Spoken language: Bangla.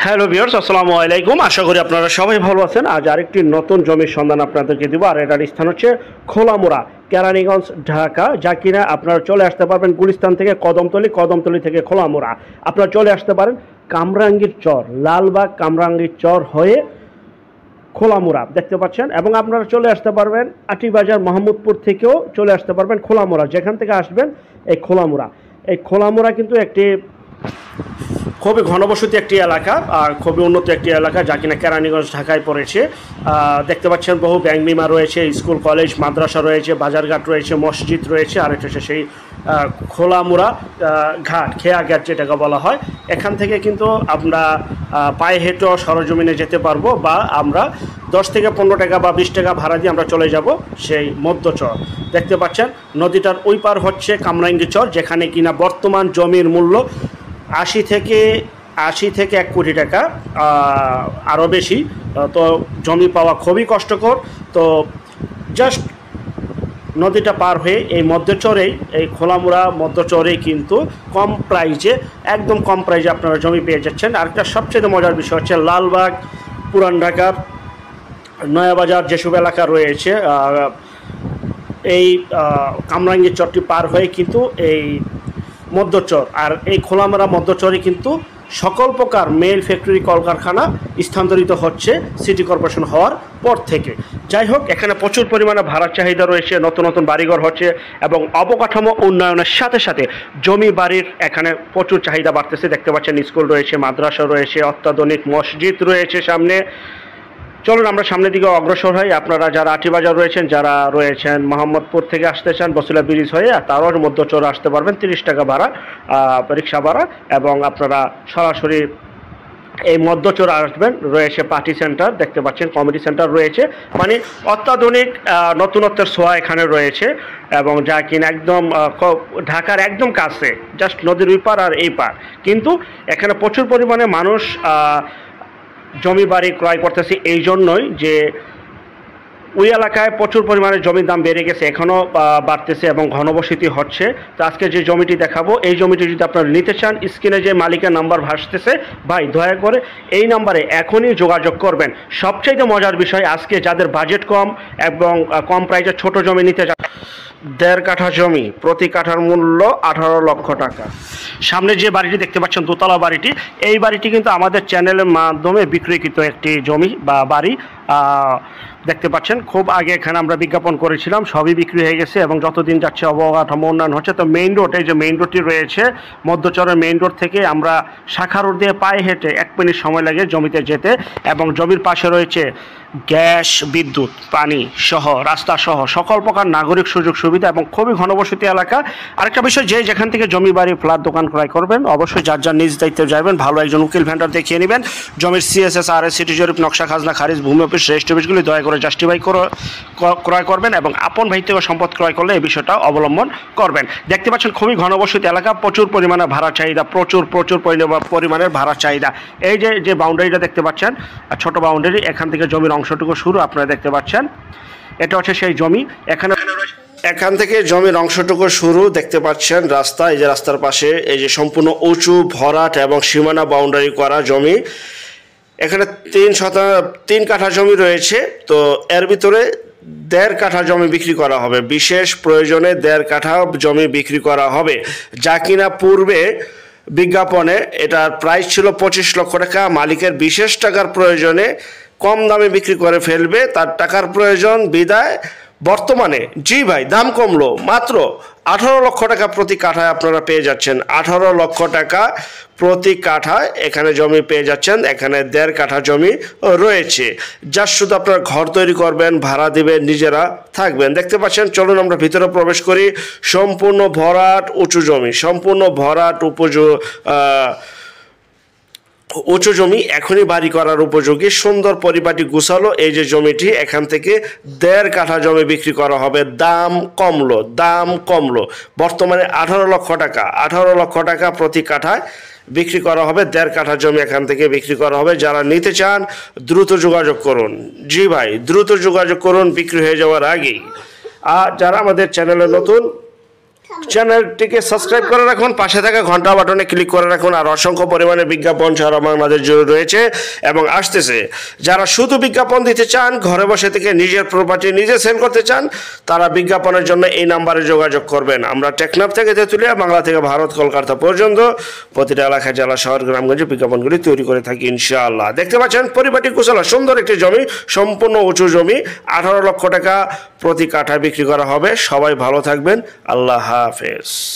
হ্যালো ভিউয়ার্স, আসসালামু আলাইকুম। আশা করি আপনারা সবাই ভালো আছেন। আজ আরেকটি নতুন জমির সন্ধান আপনাদেরকে দিব। আর এটার স্থান হচ্ছে খোলামুড়া, কেরানীগঞ্জ, ঢাকা। যা কিনা আপনারা চলে আসতে পারবেন গুলিস্তান থেকে কদমতলী, কদমতলী থেকে খোলামুড়া আপনারা চলে আসতে পারেন কামরাঙ্গীর চর, লালবাগ কামরাঙ্গীর চর হয়ে খোলামুড়া দেখতে পাচ্ছেন। এবং আপনারা চলে আসতে পারবেন আটিবাজার মোহাম্মদপুর থেকেও চলে আসতে পারবেন খোলামুড়া। যেখান থেকে আসবেন এই খোলামুড়া কিন্তু একটি খুবই ঘনবসতি একটি এলাকা আর খুবই উন্নত একটি এলাকা, যা কিনা কেরানীগঞ্জ ঢাকায় পড়েছে। দেখতে পাচ্ছেন বহু ব্যাংক বিমা রয়েছে, স্কুল কলেজ মাদ্রাসা রয়েছে, বাজারঘাট রয়েছে, মসজিদ রয়েছে। আর এটা হচ্ছে সেই খোলামুড়া ঘাট, খেয়া ঘাট যেটাকে বলা হয়। এখান থেকে কিন্তু আমরা পায়ে হেঁটেও সরজমিনে যেতে পারবো, বা আমরা 10 থেকে 15 টাকা বা 20 টাকা ভাড়া দিয়ে আমরা চলে যাব সেই মধ্যচর। দেখতে পাচ্ছেন নদীটার ওই পার হচ্ছে কামরাঙ্গী চর, যেখানে কিনা বর্তমান জমির মূল্য 80 থেকে 1 কোটি টাকা, আরও বেশি। তো জমি পাওয়া খুবই কষ্টকর। তো জাস্ট নদীটা পার হয়ে এই মধ্যচরেই, এই খোলামুড়া মধ্যচরেই কিন্তু একদম কম প্রাইজে আপনারা জমি পেয়ে যাচ্ছেন। আরেকটা সবচেয়ে মজার বিষয় হচ্ছে লালবাগ, পুরান ঢাকার নয়াবাজার যেসব এলাকা রয়েছে, এই কামরাঙ্গী চরটি পার হয়ে কিন্তু এই মধ্যচর, আর এই খোলামুড়া মধ্যচরে কিন্তু সকল প্রকার মেল ফ্যাক্টরি কলকারখানা স্থানান্তরিত হচ্ছে সিটি কর্পোরেশন হওয়ার পর থেকে। যাই হোক, এখানে প্রচুর পরিমাণে ভাড়ার চাহিদা রয়েছে, নতুন নতুন বাড়িঘর হচ্ছে এবং অবকাঠামো উন্নয়নের সাথে সাথে জমি বাড়ির এখানে প্রচুর চাহিদা বাড়তেছে। দেখতে পাচ্ছেন স্কুল রয়েছে, মাদ্রাসা রয়েছে, অত্যাধুনিক মসজিদ রয়েছে সামনে। চলুন আমরা সামনের দিকে অগ্রসর হই। আপনারা যারা আটিবাজার রয়েছেন মোহাম্মদপুর থেকে আসতে চান বসিলা ব্রিজ হয়ে, তারও মধ্যচর আসতে পারবেন 30 টাকা ভাড়া, রিক্সা ভাড়া। এবং আপনারা সরাসরি এই মধ্যচর আসবেন, রয়েছে পার্টি সেন্টার, দেখতে পাচ্ছেন কমেডি সেন্টার রয়েছে, মানে অত্যাধুনিক নতুনত্বের ছোঁয়া এখানে রয়েছে। এবং যা কিনা একদম ঢাকার একদম কাছে, জাস্ট নদীর ওই পার আর এই পার। কিন্তু এখানে প্রচুর পরিমাণে মানুষ জমি বাড়ি ক্রয় করতেছে, এই জন্যই যে ওই এলাকায় প্রচুর পরিমাণে জমির দাম বেড়ে গেছে, এখনও বাড়তেছে এবং ঘনবসতি হচ্ছে। তো আজকে যে জমিটি দেখাবো, এই জমিটি যদি আপনারা নিতে চান, স্ক্রিনে যে মালিকের নাম্বার ভাসতেছে, ভাই দয়া করে এই নাম্বারে এখনই যোগাযোগ করবেন। সবচাইতে মজার বিষয়, আজকে যাদের বাজেট কম এবং কম প্রাইসে ছোট জমি নিতে চান, 1.5 কাঠা জমি, প্রতি কাঠার মূল্য 18 লক্ষ টাকা। সামনে যে বাড়িটি দেখতে পাচ্ছেন দোতলা বাড়িটি, এই বাড়িটি কিন্তু আমাদের চ্যানেলের মাধ্যমে বিক্রয়কৃত একটি জমি বা বাড়ি। দেখতে পাচ্ছেন খুব আগে এখানে আমরা বিজ্ঞাপন করেছিলাম, সবই বিক্রি হয়ে গেছে এবং যতদিন যাচ্ছে অবকাঠামো উন্নয়ন হচ্ছে। তো মেইন রোড, এই যে মেইন রোডটি রয়েছে মধ্যচরের মেইন রোড থেকে আমরা শাখা রোড দিয়ে পায়ে হেঁটে 1 মিনিট সময় লাগে জমিতে যেতে। এবং জমির পাশে রয়েছে গ্যাস, বিদ্যুৎ, পানি সহ, রাস্তা সহ সকল প্রকার নাগরিক সুযোগ সুবিধা এবং খুবই ঘনবসতি এলাকা। আরেকটা বিষয়, যে যেখান থেকে জমি বাড়ি ফ্ল্যাট দোকান ক্রয় করবেন, অবশ্যই যার নিজ দায়িত্বে যাবেন, ভালো একজন উকিল ভেন্ডার দেখিয়ে নেবেন। জমির CSS, RS, সিটি জরিপ, নকশা, খাজনা খারিজ, ভূমি অফিস, রেজিস্ট্রি অফিসগুলি দয়া করে জাস্টিফাই ক্রয় করবেন এবং আপন ভাই থেকে সম্পদ ক্রয় করলে এই বিষয়টা অবলম্বন করবেন। দেখতে পাচ্ছেন খুবই ঘনবসতি এলাকা, প্রচুর পরিমাণে ভাড়া চাহিদা, প্রচুর পরিমাণের ভাড়া চাহিদা। এই যে বাউন্ডারিটা দেখতে পাচ্ছেন, ছোট বাউন্ডারি, এখান থেকে জমির অংশটুকু শুরু, আপনারা দেখতে পাচ্ছেন এটা হচ্ছে সেই জমি। এখান থেকে জমির অংশটুকু শুরু, দেখতে পাচ্ছেন রাস্তা, এই যে রাস্তার পাশে এই যে সম্পূর্ণ উঁচু ভরাট এবং সীমানা বাউন্ডারি করা জমি। এখানে 3 কাঠা জমি রয়েছে। তো এর ভিতরে 1.5 কাঠা জমি বিক্রি করা হবে, বিশেষ প্রয়োজনে 1.5 কাঠা জমি বিক্রি করা হবে, যা কিনা পূর্বে বিজ্ঞাপনে এটার প্রাইস ছিল 25 লক্ষ টাকা। মালিকের বিশেষ টাকার প্রয়োজনে কম দামে বিক্রি করে ফেলবে, তার টাকার প্রয়োজন বিদায় বর্তমানে, জি ভাই, দাম কমলো, মাত্র 18 লক্ষ টাকা প্রতি কাঠায় আপনারা পেয়ে যাচ্ছেন। 18 লক্ষ টাকা প্রতি কাঠায় এখানে জমি পেয়ে যাচ্ছেন। এখানে 1.5 কাঠা জমি রয়েছে, যার শুধু আপনারা ঘর তৈরি করবেন, ভাড়া দিবেন, নিজেরা থাকবেন। দেখতে পাচ্ছেন, চলুন আমরা ভিতরে প্রবেশ করি। সম্পূর্ণ ভরাট উঁচু জমি, সম্পূর্ণ ভরাট উঁচু জমি, এখনই বাড়ি করার উপযোগী, সুন্দর পরিপাটি গুছালো এই যে জমিটি। এখান থেকে 1.5 কাঠা জমি বিক্রি করা হবে। দাম কমলো, বর্তমানে 18 লক্ষ টাকা প্রতি কাঠায় বিক্রি করা হবে। 1.5 কাঠা জমি এখান থেকে বিক্রি করা হবে। যারা নিতে চান দ্রুত যোগাযোগ করুন, জি ভাই দ্রুত যোগাযোগ করুন বিক্রি হয়ে যাওয়ার আগেই। আর যারা আমাদের চ্যানেলে নতুন, চ্যানেলটিকে সাবস্ক্রাইব করে রাখুন, পাশে থাকা ঘন্টা বাটনে ক্লিক করে রাখুন। আর অসংখ্য পরিমাণে বিজ্ঞাপন সারা বাংলাদেশ জুড়ে রয়েছে এবং আসতেছে। যারা শুধু বিজ্ঞাপন দিতে চান, ঘরে বসে থেকে নিজের প্রপার্টি নিজে সেল করতে চান, তারা বিজ্ঞাপনের জন্য এই নাম্বারে যোগাযোগ করবেন। আমরা টেকনাফ থেকে তেঁতুলিয়া, বাংলা থেকে ভারত, কলকাতা পর্যন্ত প্রতিটা এলাকায়, জেলা, শহর, গ্রামগঞ্জে বিজ্ঞাপনগুলি তৈরি করে থাকি ইনশাআল্লাহ। দেখতে পাচ্ছেন পরিপাটি কুশলা সুন্দর একটি জমি, সম্পূর্ণ উঁচু জমি, 18 লক্ষ টাকা প্রতি কাঠা বিক্রি করা হবে। সবাই ভালো থাকবেন, আল্লাহ হাফেজ।